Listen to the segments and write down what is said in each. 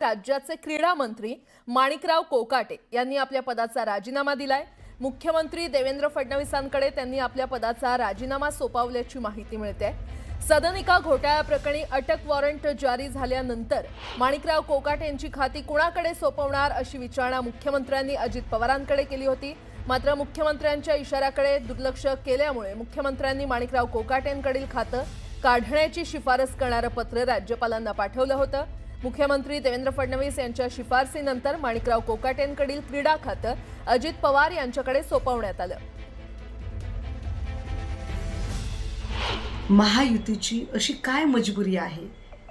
राज्याचे क्रीडा मंत्री माणिकराव कोकाटे यांनी आपल्या पदाचा राजीनामा दिलाय। मुख्यमंत्री देवेंद्र फडणवीसांकडे त्यांनी आपल्या पदाचा राजीनामा सोपवल्याची माहिती मिळते। सदनिका घोटाळ्याप्रकरणी अटक वॉरंट जारी झाल्यानंतर माणिकराव कोकाटे यांची खाती कुणाकडे सोपवणार अशी विचारणा मुख्यमंत्र्यांनी अजित पवारांकडे केली होती। मात्र मुख्यमंत्र्यांच्या इशाऱ्याकडे दुर्लक्ष केल्यामुळे मुख्यमंत्र्यांनी माणिकराव कोकाटेंकडील खातं काढण्याची शिफारस करणारं पत्र राज्यपालांना पाठवलं होतं। मुख्यमंत्री देवेंद्र फडणवीस यांच्या शिफारसीनंतर माणिकराव कोकाटेंकडील क्रीडा खातं अजित पवार यांच्याकडे सोपवण्यात आलं। महायुतीची अशी काय मजबुरी आहे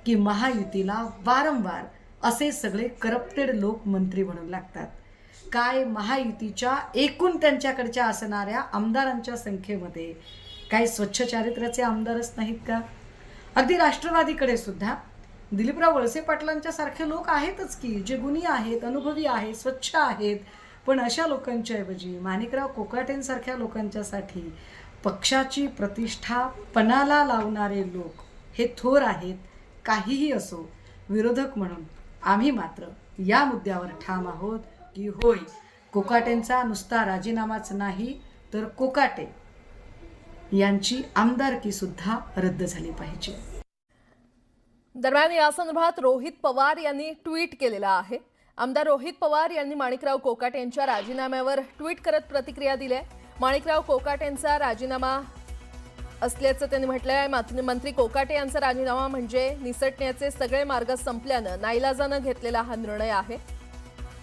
की महायुतीला वारंवार असे सगळे करप्टेड लोक मंत्री म्हणू लागतात? काय महायुतीच्या एकूण त्यांच्याकडच्या असणाऱ्या आमदारांच्या संख्येमध्ये काही स्वच्छ चारित्र्याचे आमदारच नाहीत का? अगदी राष्ट्रवादीकडे सुद्धा दिलीपराव वळसे पाटलांच्या सारखे लोक आहेतच की, जे गुणी आहेत, अनुभवी आहेत, स्वच्छ आहेत। पण अशा लोकांच्या ऐवजी माणिकराव कोकाटेंसारख्या लोकांच्यासाठी पक्षाची प्रतिष्ठा पणाला लावणारे लोक हे थोर आहेत। काहीही असो, विरोधक म्हणून आम्ही मात्र या मुद्द्यावर ठाम आहोत की होय, कोकाटेंचा नुसता राजीनामाच नाही तर कोकाटे यांची आमदारकी सुद्धा रद्द झाली पाहिजे। दरम्यान या संदर्भात रोहित पवार यांनी ट्विट केलेला आहे। आमदार रोहित पवार यांनी माणिकराव कोकाटे यांच्या राजीनाम्यावर ट्विट करत प्रतिक्रिया दिली आहे। माणिकराव कोकाटे यांचा राजीनामा असल्याचं त्यांनी म्हटलंय। मंत्री कोकाटे यांचा राजीनामा म्हणजे निसटण्याचे सगळे मार्ग संपल्यानं नाईलाजानं घेतलेला हा निर्णय आहे।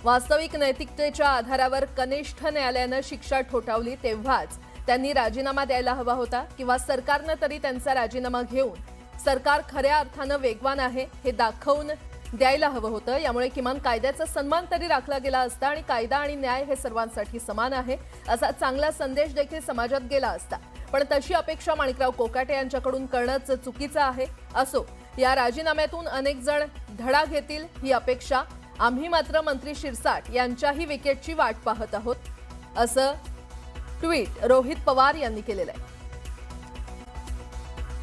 वास्तविक नैतिकतेच्या आधारावर कनिष्ठ न्यायालयानं शिक्षा ठोठावली तेव्हाच त्यांनी राजीनामा द्यायला हवा होता, किंवा सरकारनं तरी त्यांचा राजीनामा घेऊन सरकार खऱ्या अर्थानं वेगवान आहे हे दाखवून द्यायला हवं होतं। यामुळे किमान कायद्याचा सन्मान तरी राखला गेला असता आणि कायदा आणि न्याय हे सर्वांसाठी समान आहे असा चांगला संदेश देखील समाजात गेला असता। पण तशी अपेक्षा माणिकराव कोकाटे यांच्याकडून करणंच चुकीचं आहे। असो, या राजीनाम्यातून अनेक जण धडा घेतील ही अपेक्षा। आम्ही मात्र मंत्री शिरसाट यांच्याही विकेटची वाट पाहत आहोत, असं ट्विट रोहित पवार यांनी केलेलं आहे।